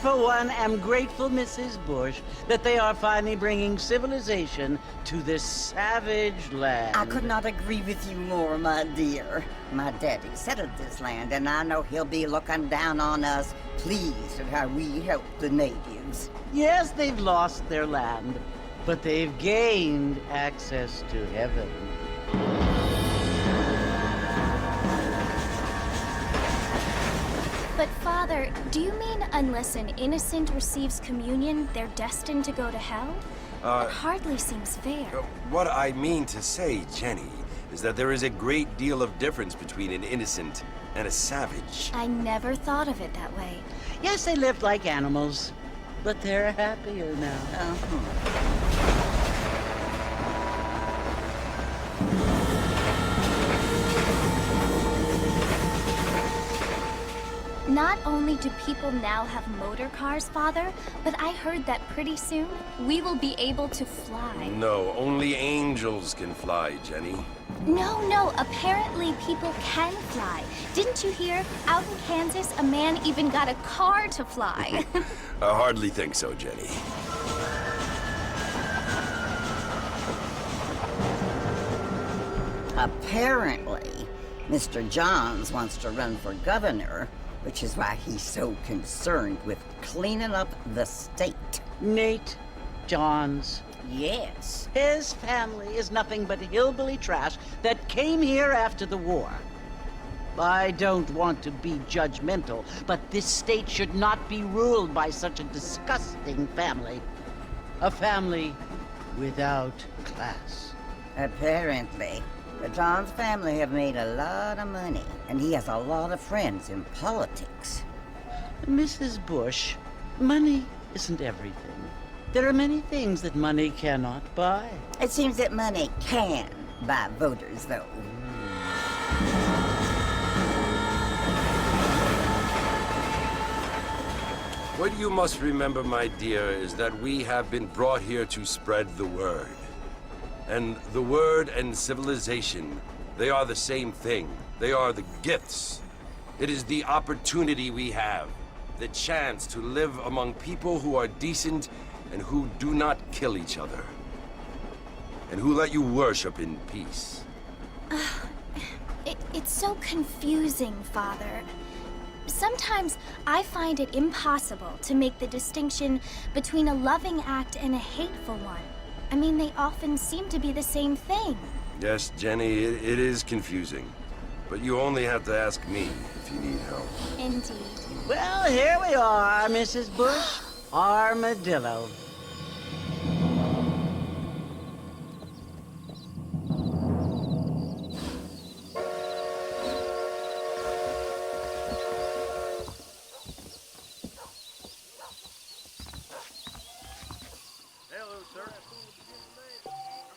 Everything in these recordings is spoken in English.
for one, am grateful, Mrs. Bush, that they are finally bringing civilization to this savage land. I could not agree with you more, my dear. My daddy settled this land, and I know he'll be looking down on us, pleased at how we help the natives. Yes, they've lost their land, but they've gained access to heaven. But Father, do you mean unless an innocent receives communion, they're destined to go to hell? That hardly seems fair. What I mean to say, Jenny, is that there is a great deal of difference between an innocent and a savage. I never thought of it that way. Yes, they lived like animals, but they're happier now. Not only do people now have motor cars, Father, but I heard that pretty soon we will be able to fly. No, only angels can fly, Jenny. No, apparently people can fly. Didn't you hear? Out in Kansas, a man even got a car to fly. I hardly think so, Jenny. Apparently, Mr. Johns wants to run for governor, which is why he's so concerned with cleaning up the state. Nate Johns. Yes. His family is nothing but hillbilly trash that came here after the war. I don't want to be judgmental, but this state should not be ruled by such a disgusting family. A family without class. Apparently. The Johns family have made a lot of money, and he has a lot of friends in politics. Mrs. Bush, money isn't everything. There are many things that money cannot buy. It seems that money can buy voters, though. What you must remember, my dear, is that we have been brought here to spread the word. And the word and civilization, they are the same thing. They are the gifts. It is the opportunity we have, the chance to live among people who are decent and who do not kill each other, and who let you worship in peace. It's so confusing, Father. Sometimes I find it impossible to make the distinction between a loving act and a hateful one. I mean, they often seem to be the same thing. Yes, Jenny, it is confusing. But you only have to ask me if you need help. Indeed. Well, here we are, Mrs. Bush. Armadillo. Hello, sir. I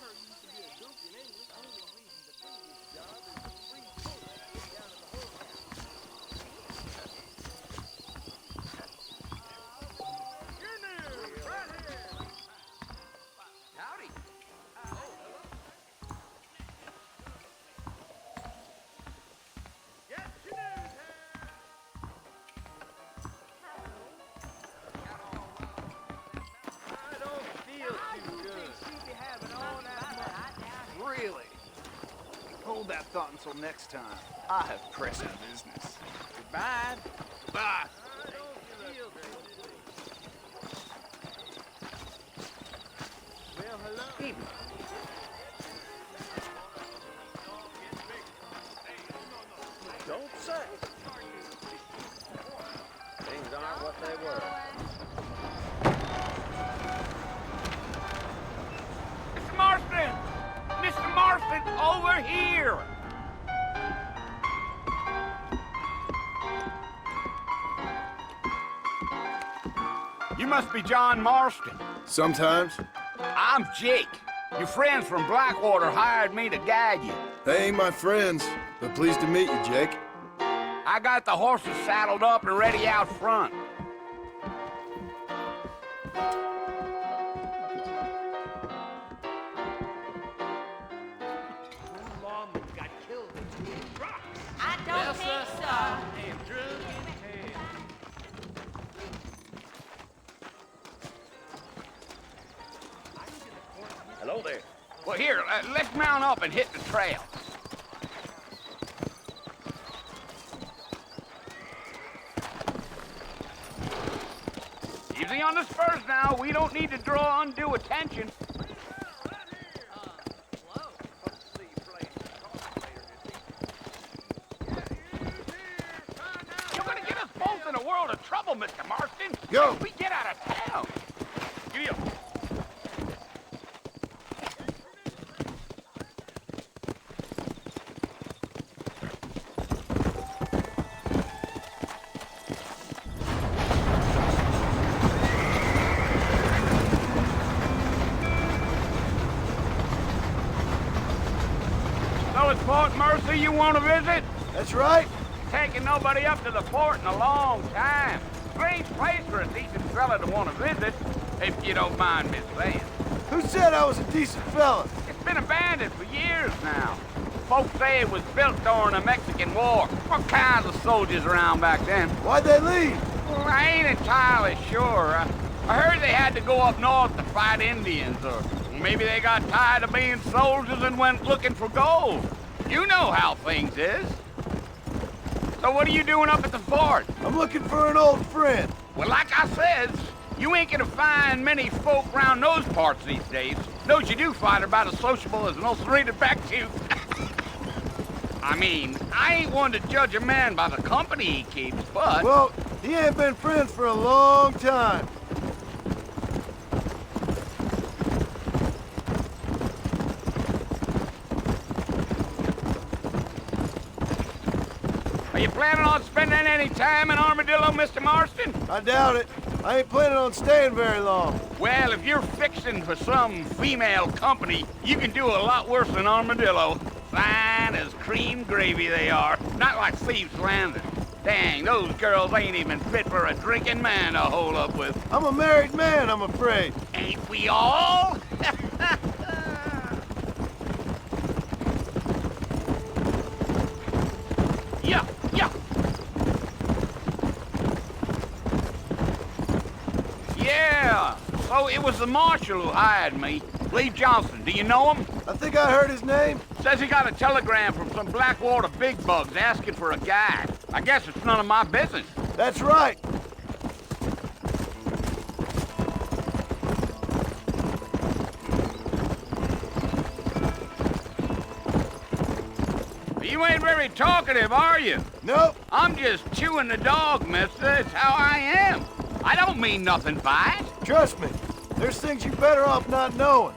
heard you used to be a duke in England. The only reason to do this job is to free food down at the whorehouse. You're new! Right here! Howdy! Oh, hello. Get your news here! I don't feel too good. Really? Hold that thought until next time. I have pressing business. Goodbye. Bye. I don't feel good. Well, hello. Evening. Don't say. Things aren't what they were. Mr. Marston! Mr. Marston, over here! You must be John Marston. Sometimes. I'm Jake. Your friends from Blackwater hired me to guide you. They ain't my friends, but pleased to meet you, Jake. I got the horses saddled up and ready out front. hold it. Well, here, let's mount up and hit the trail. Easy on the spurs now. We don't need to draw undue attention. You're gonna get us both in a world of trouble, Mr. Marston. Go. If we get out of town. Giddy up. So it's Fort Mercy you want to visit? That's right. Taking nobody up to the fort in a long time. Strange place for a decent fella to want to visit, if you don't mind me saying. Who said I was a decent fella? It's been abandoned for years now. Folks say it was built during the Mexican War. What kinds of soldiers around back then? Why'd they leave? Well, I ain't entirely sure. I heard they had to go up north to fight Indians, or maybe they got tired of being soldiers and went looking for gold. You know how things is. So what are you doing up at the fort? I'm looking for an old friend. Well, like I said, you ain't gonna find many folk around those parts these days. Those you do find are about as sociable as an ulcerated back tooth. I mean, I ain't one to judge a man by the company he keeps, but... Well, he ain't been friends for a long time. Are you planning on spending any time in Armadillo, Mr. Marston? I doubt it. I ain't planning on staying very long. Well, if you're fixing for some female company, you can do a lot worse than Armadillo. Fine as cream gravy they are. Not like Thieves Landing. Dang, those girls ain't even fit for a drinking man to hole up with. I'm a married man, I'm afraid. Ain't we all? Yeah, yeah. Yeah, so it was the marshal who hired me. Lee Johnson, do you know him? I think I heard his name. Says he got a telegram from some Blackwater big bugs asking for a guide. I guess it's none of my business. That's right. You ain't very talkative, are you? Nope. I'm just chewing the dog, mister. It's how I am. I don't mean nothing by it. Trust me. There's things you're better off not knowing.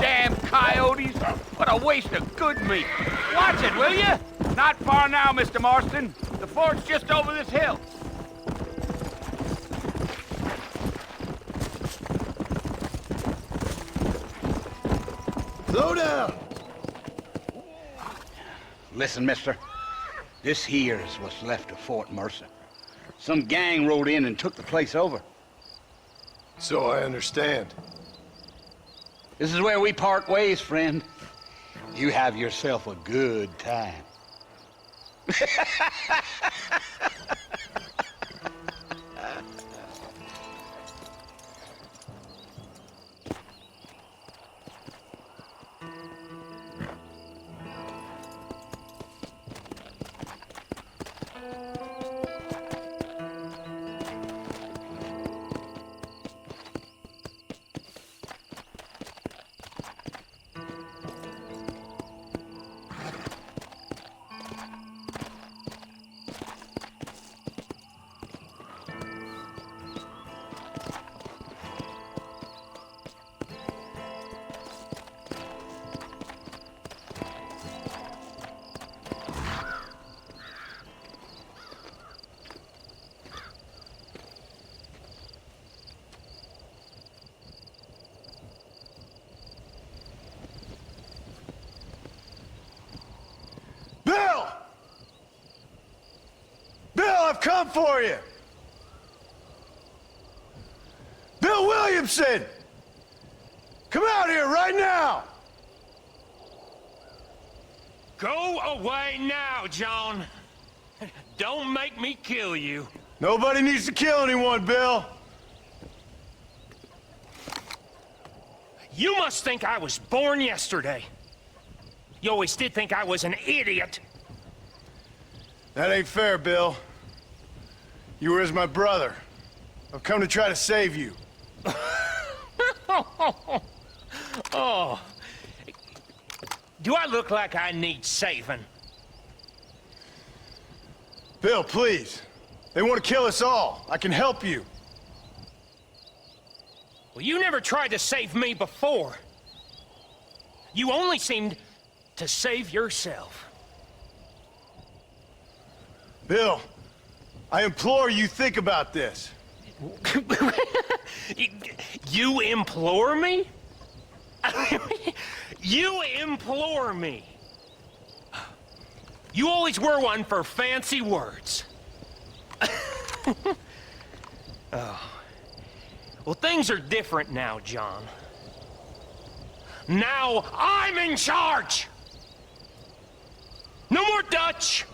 Damn coyotes. What a waste of good meat. Watch it, will you? Not far now, Mr. Marston. The fort's just over this hill. Slow down. Listen, mister. This here is what's left of Fort Mercer. Some gang rode in and took the place over. So I understand. This is where we part ways, friend. You have yourself a good time. Bill! Bill, I've come for you! Bill Williamson! Come out here right now! Go away now, John. Don't make me kill you. Nobody needs to kill anyone, Bill. You must think I was born yesterday. You always did think I was an idiot. That ain't fair, Bill. You were as my brother. I've come to try to save you. Oh. Do I look like I need saving? Bill, please. They want to kill us all. I can help you. Well, you never tried to save me before. You only seemed to save yourself. Bill, I implore you think about this. You implore me? You implore me? You always were one for fancy words. Oh. Well, things are different now, John. Now I'm in charge! No more Dutch!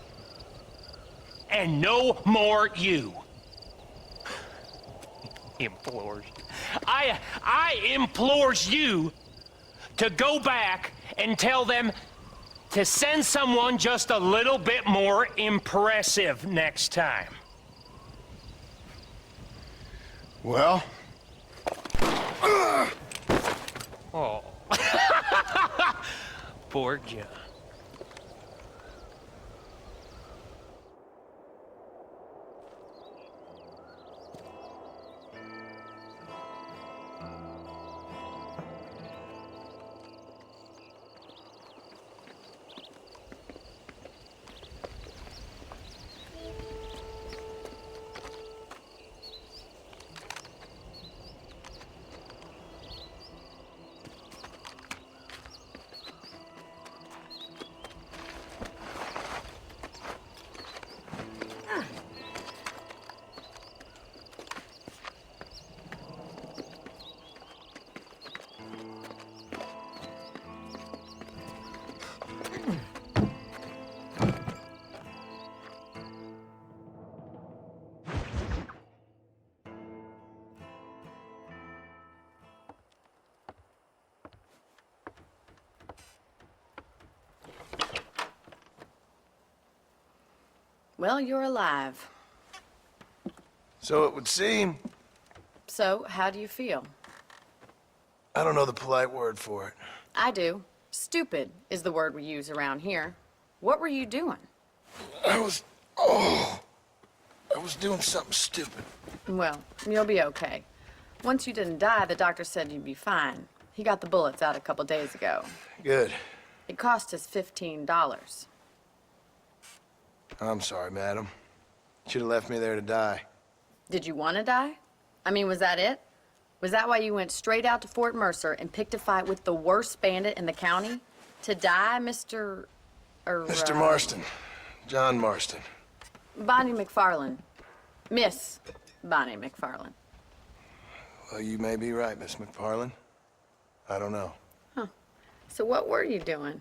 And no more you. Implores. I implores you to go back and tell them to send someone just a little bit more impressive next time. Well? Oh. Poor John. Well, you're alive. So it would seem. So, how do you feel? I don't know the polite word for it. I do. Stupid is the word we use around here. What were you doing? I was doing something stupid. Well, you'll be okay. Once you didn't die, the doctor said you'd be fine. He got the bullets out a couple days ago. Good. It cost us $15. I'm sorry, madam. Should have left me there to die. Did you want to die? I mean, was that it? Was that why you went straight out to Fort Mercer and picked a fight with the worst bandit in the county? To die, Mr. Mr. Marston. John Marston. Bonnie McFarlane. Miss Bonnie McFarlane. Well, you may be right, Miss McFarlane. I don't know. Huh. So what were you doing?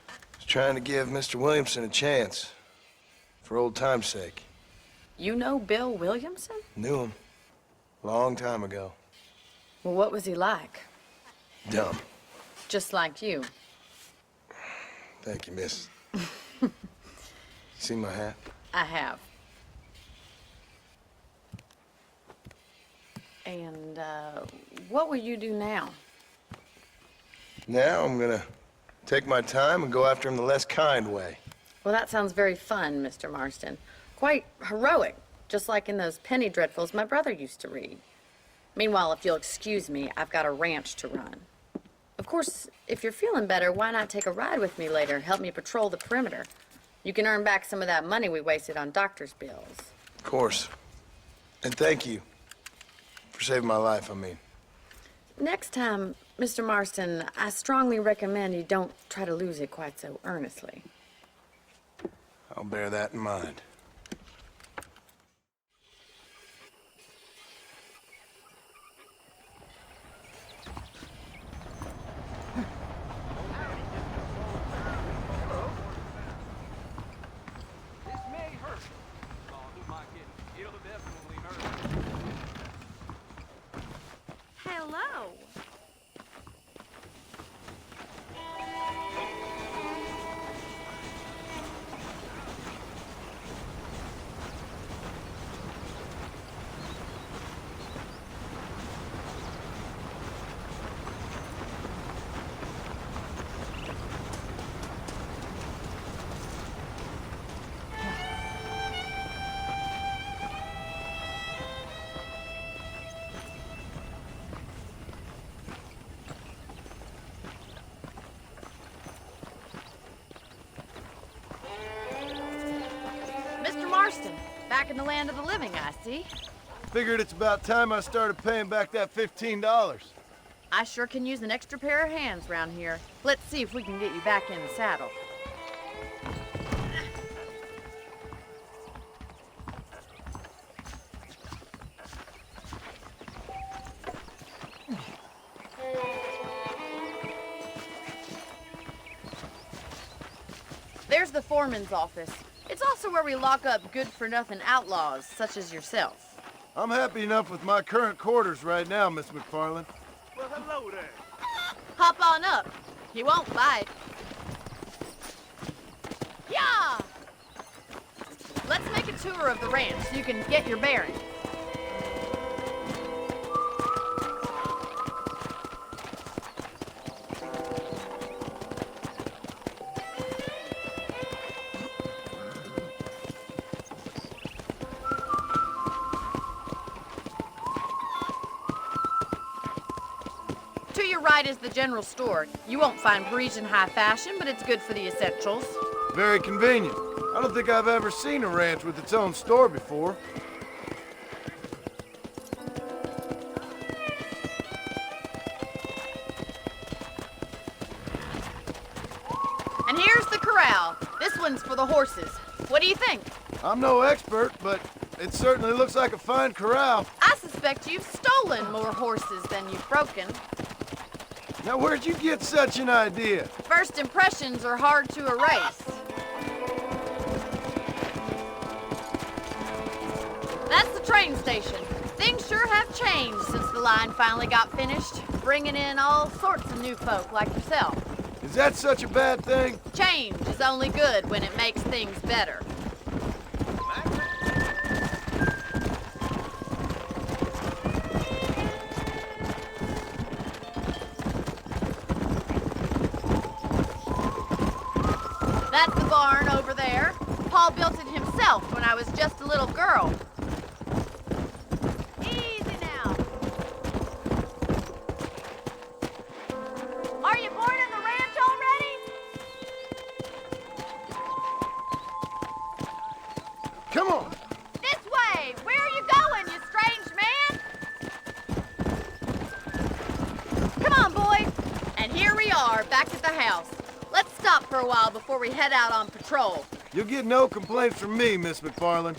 I was trying to give Mr. Williamson a chance. For old time's sake. You know Bill Williamson? Knew him. Long time ago. Well, what was he like? Dumb. Just like you. Thank you, miss. See my hat? I have. And, what will you do now? Now I'm gonna take my time and go after him the less kind way. Well, that sounds very fun, Mr. Marston. Quite heroic, just like in those penny dreadfuls my brother used to read. Meanwhile, if you'll excuse me, I've got a ranch to run. Of course, if you're feeling better, why not take a ride with me later? Help me patrol the perimeter. You can earn back some of that money we wasted on doctor's bills. Of course. And thank you. For saving my life, I mean. Next time, Mr. Marston, I strongly recommend you don't try to lose it quite so earnestly. I'll bear that in mind. Marston. Back in the land of the living, I see. Figured it's about time I started paying back that $15. I sure can use an extra pair of hands around here. Let's see if we can get you back in the saddle. There's the foreman's office. It's also where we lock up good-for-nothing outlaws, such as yourself. I'm happy enough with my current quarters right now, Miss McFarland. Well, hello there. Hop on up. He won't bite. Yeah! Let's make a tour of the ranch so you can get your bearings. To your right is the general store. You won't find Parisian high fashion, but it's good for the essentials. Very convenient. I don't think I've ever seen a ranch with its own store before. And here's the corral. This one's for the horses. What do you think? I'm no expert, but it certainly looks like a fine corral. I suspect you've stolen more horses than you've broken. Now, where'd you get such an idea? First impressions are hard to erase. That's the train station. Things sure have changed since the line finally got finished, bringing in all sorts of new folk like yourself. Is that such a bad thing? Change is only good when it makes things better. That's the barn over there. Paul built it himself when I was just a little girl. Easy now. Are you born in the ranch already? Come on. This way! Where are you going, you strange man? Come on, boy. And here we are, back at the house. Let's stop for a while before we head out on patrol. You'll get no complaints from me, Miss McFarland.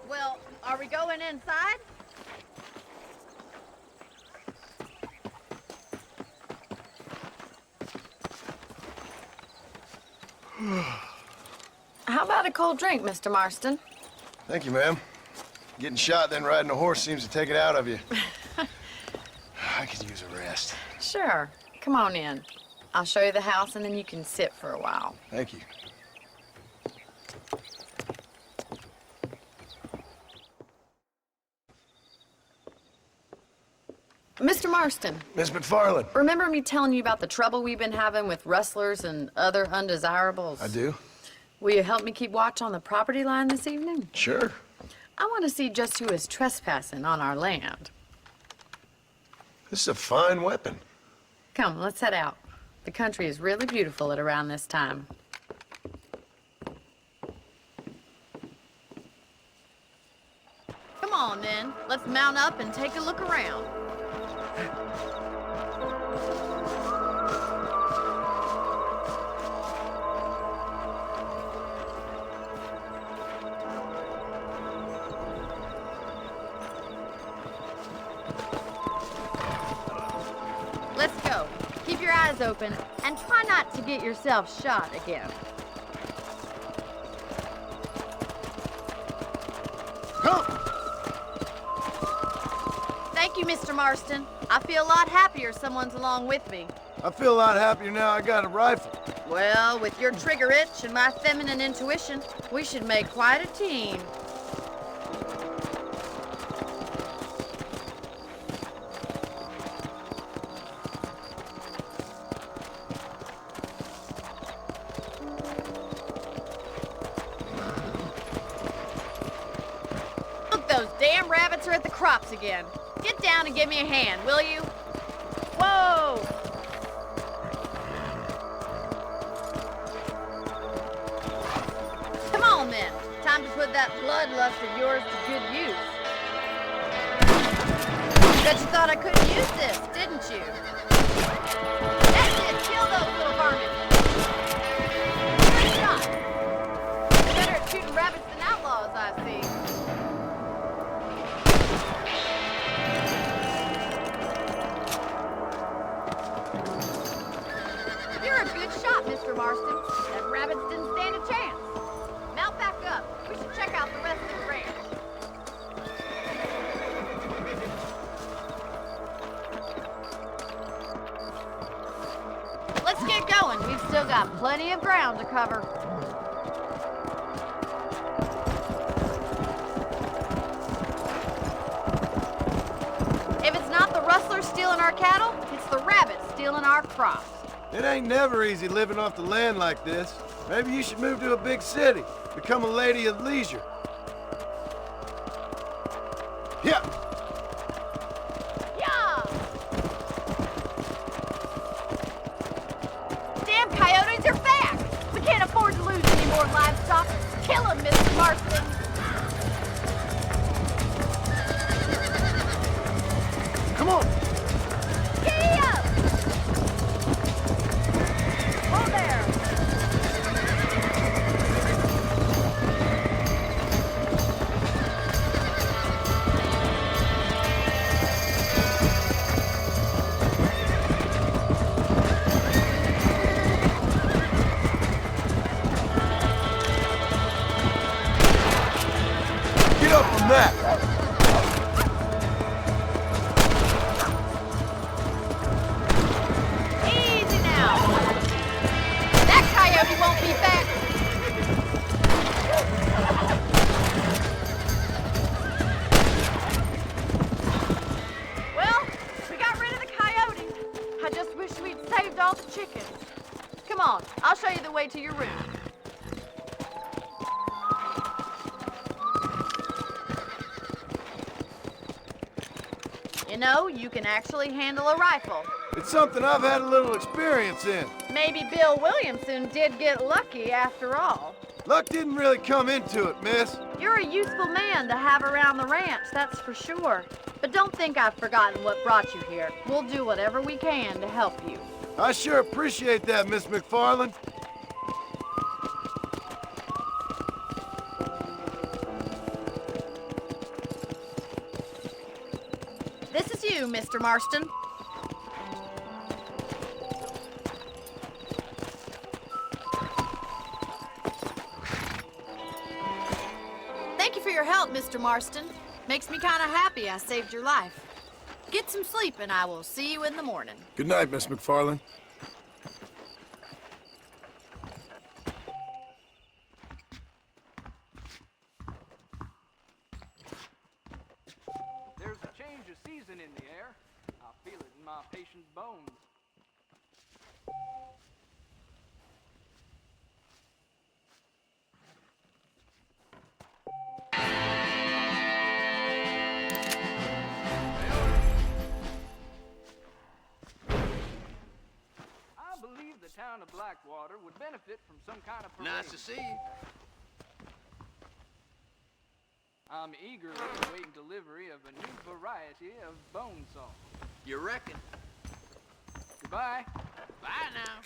Well, are we going inside? How about a cold drink, Mr. Marston? Thank you, ma'am. Getting shot, then riding a horse seems to take it out of you. I could use a rest. Sure. Come on in. I'll show you the house, and then you can sit for a while. Thank you. Mr. Marston, Miss McFarland. remember me telling you about the trouble we've been having with rustlers and other undesirables? I do? Will you help me keep watch on the property line this evening? Sure. I want to see just who is trespassing on our land. This is a fine weapon. Come, let's head out. The country is really beautiful at around this time. Come on, then. Let's mount up and take a look around. Let's go. Keep your eyes open and try not to get yourself shot again. Come! Thank you, Mr. Marston. I feel a lot happier someone's along with me. I feel a lot happier now I got a rifle. Well, with your trigger itch and my feminine intuition, we should make quite a team. Look, those damn rabbits are at the crops again. Get down and give me a hand, will you? Whoa! men. Time to put that bloodlust of yours to good use. Bet you thought I couldn't use this, didn't you? That's it! Kill those little varmints! Good shot! Better at shooting rabbits than outlaws, I see. You're a good shot, Mr. Marston. That rabbits didn't stand a chance. Mount back up. We should check out the rest of the ranch. Let's get going. We've still got plenty of ground to cover. If it's not the rustlers stealing our cattle, it's the rabbits stealing our crops. It ain't never easy living off the land like this. Maybe you should move to a big city, become a lady of leisure. Yeah. Yeah! Damn coyotes are back! We can't afford to lose any more livestock. Kill them, Mr. Marston! Come on. Giddy up! Oh, there! Get up from that. Easy now! That coyote won't be back! Well, we got rid of the coyote. I just wish we'd saved all the chickens. Come on, I'll show you the way to your room. You know, you can actually handle a rifle. It's something I've had a little experience in. Maybe Bill Williamson did get lucky after all. Luck didn't really come into it, miss. You're a useful man to have around the ranch, that's for sure. But don't think I've forgotten what brought you here. We'll do whatever we can to help you. I sure appreciate that, Miss McFarland. This is you, Mr. Marston. Thank you for your help, Mr. Marston. Makes me kind of happy I saved your life. Get some sleep and I will see you in the morning. Good night, Miss McFarland. There's a change of season in the air. I feel it in my patient's bones. I believe the town of Blackwater would benefit from some kind of parade. Nice to see you. I'm eagerly awaiting delivery of a new variety of bone saw. You reckon? Goodbye. Bye now.